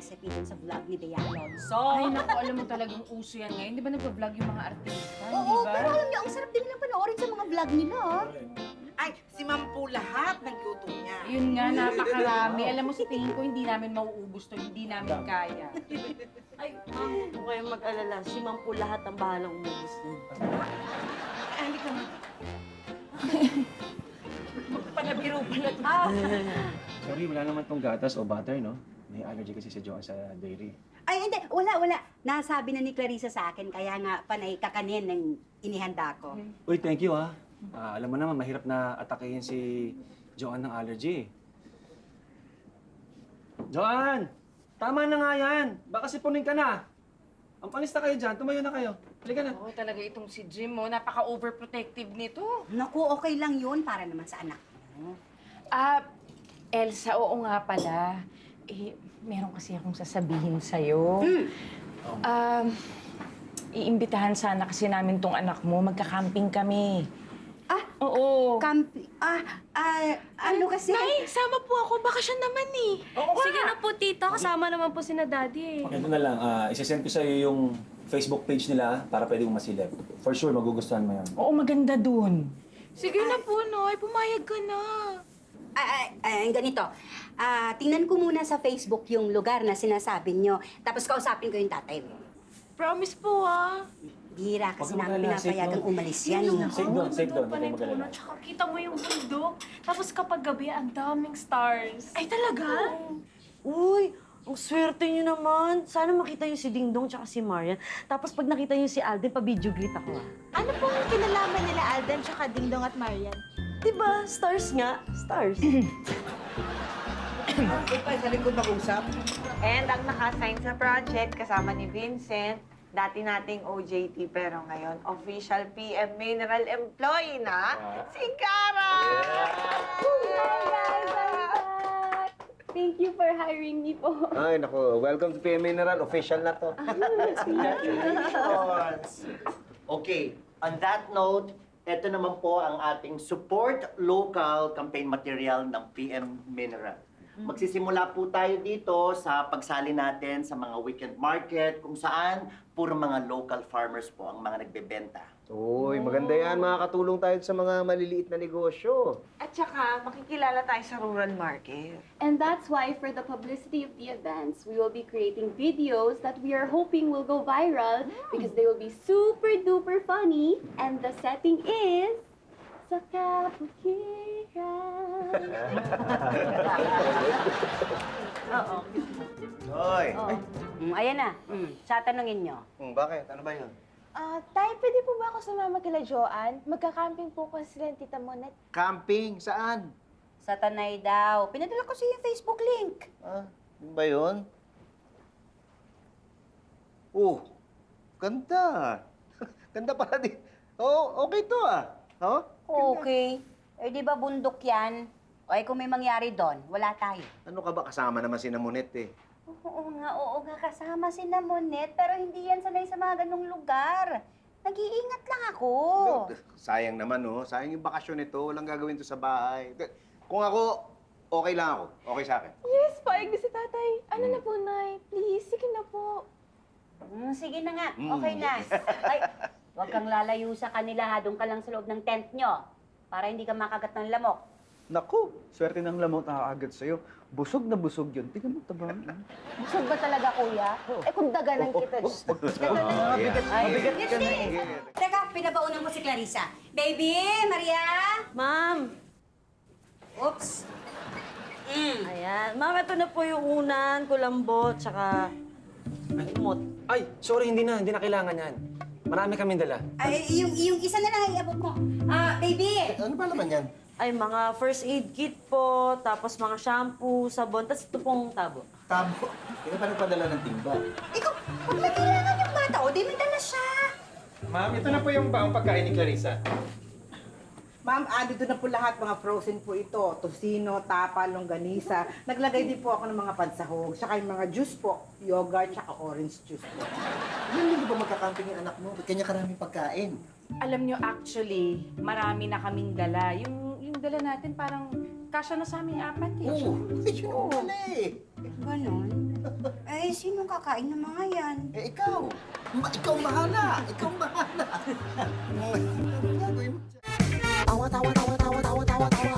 recipe dun sa vlog ni Bea Alonso. Ay, naku, alam mo talagang uso yan ngayon. Di ba nagpa-vlog yung mga artista? Di Oo, ba? pero alam niyo, ang sarap din nilang panoorin sa mga vlog nila. Ay, si Ma'am po lahat ng luto niya. Yun nga, napakarami. Alam mo, sa tingin ko, hindi namin mauubos to. Hindi namin kaya. Ay, ma'am, huwag po kayong mag-alala. Si ma'am po lahat ang bahalang umubos nun. Ay, hindi ka na. Magpanabiro pala to. Sorry, wala naman tong gatas o butter, no? May allergy kasi si Joanne sa dairy. Ay, hindi. Wala. Nasabi na ni Clarissa sa akin, kaya nga panay kakanin ng inihanda ko. Uy, thank you, ha. Alam mo naman, mahirap na atakehin si Joanne ng allergy. Joanne! Tama na nga yan! Baka sipunin ka na! Ang palista kayo dyan, tumayo na kayo. Halika na. Oo, talaga itong si Jim, oh. Napaka-overprotective nito. Naku, okay lang yun para naman sa anak mo. Elsa, oo nga pala. Meron kasi akong sasabihin sa'yo. Iimbitahan sana kasi namin tong anak mo. Magka-camping kami. Ah, Oo. ano kasi? Nay, sama po ako. Bakasyon naman eh. Sige na po, tita. Kasama naman po sina daddy eh. Ito na lang, isasend ko sa'yo yung Facebook page nila para pwede mong masilip. For sure, magugustuhan mo yan. Oo, maganda dun. Sige na po, Nay. Pumayag ka na. Ganito. Tingnan ko muna sa Facebook yung lugar na sinasabi nyo. Tapos kausapin ko yung tatay mo. Promise po, ah. Bihira kasi Huwag namin mo magalala, pinapayagang safe umalis yan. eh. Safe doon, huwag kayong magalala. Tsaka kita mo yung bundok. Tapos kapag gabi, ang daming stars. Ay, talaga? Uy, ang swerte niyo naman. Sana makita niyo si Dingdong tsaka si Marian. Tapos pag nakita niyo si Alden, pa-video greet ako, ah. Ano pong kinalaman nila Alden tsaka Dingdong at Marian? Diba? Stars nga. Stars. Ito tayo sa likod mag-usap. And ang naka-assign sa project kasama ni Vincent, dati nating OJT pero ngayon official PM Mineral employee na, si Cara! Thank you for hiring me po. Ay, nako. Welcome to PM Mineral. Official na to. Okay, on that note, ito naman po ang ating support local campaign material ng PM Mineral. Magsisimula po tayo dito sa pagsali natin sa mga weekend market kung saan puro mga local farmers po ang mga nagbebenta. Uy, maganda yan. Makakatulong tayo sa mga maliliit na negosyo. At saka makikilala tayo sa rural market. And that's why for the publicity of the events, we will be creating videos that we are hoping will go viral because they will be super duper funny and the setting is sa Kapukiran. Oo. Hoy! Ayan na. Sa tanungin nyo. Bakit? Ano ba yun? Tay, pwede po ba ako sumama kila Joanne? Magka-camping po kasi sila Tita Monet. Camping? Saan? Sa Tanay daw. Pinadala ko sa yung Facebook link. Yun ba yun? Oh, ganda. Ganda pala din. Oh, okay to ah. Oh? Okay. Eh, di ba bundok yan? O ay kung may mangyari doon, wala tayo. Ano ka ba? Kasama naman si Namonet eh. Oo nga, kasama si Namonet, pero hindi yan sanay sa mga ganong lugar. Nag-iingat lang ako. Sayang naman, oh. Sayang yung bakasyon nito. Walang gagawin to sa bahay. Kung ako, okay lang ako. Okay sa akin. Yes, paig na si tatay. Ano na po, Nay? Please, sige na po. Sige na nga, okay na. Ay, huwag kang lalayo sa kanila, ha. Doon ka lang sa loob ng tent nyo. Para hindi ka makagat ng lamok. Naku, swerte ng lamok nakakaagad sa'yo. Busog na busog yun. Tingnan mo, taba. Busog ba talaga, kuya? Eh, kung daganan kita, Diyos. Mabigat ka na eh. Teka, pinabaunan ko si Clarissa. Baby, Maria! Ma'am! Oops. Ayan. Ma'am, ito na po yung unan, kulambot, tsaka umot. Ay, sorry, hindi na kailangan yan. Marami kaming dala. Ay, yung isa na lang iabot mo. Baby! Ano ba naman yan? Ay, mga first aid kit po, tapos mga shampoo, sabon, tapos ito pong tabo. Tabo. Kaya pa nagpadala ng timba. Ikaw, huwag na kailangan yung bata. O, di may dala siya. Ma'am, ito na po yung baong pagkain ni Clarissa. Ma'am, dito na po lahat, mga frozen po ito. Tosino, tapa, longganisa. Naglagay din po ako ng mga pansahog. Saka yung mga juice po, yogurt, saka orange juice po. Hindi ba magkakamping yung anak mo? Ba't kanya karaming pagkain? Alam nyo, actually, marami na kaming dala. Yung dala natin parang kasya na sa aming apat eh. Oo, yun ang pala eh. Ganon? Ay, Eh, sino kakain ng mga yan? Eh, ikaw! Ikaw ang bahala! Ikaw ang bahala! Ano gagawin mo? Tawa, tawa, tawa, tawa, tawa, tawa, tawa.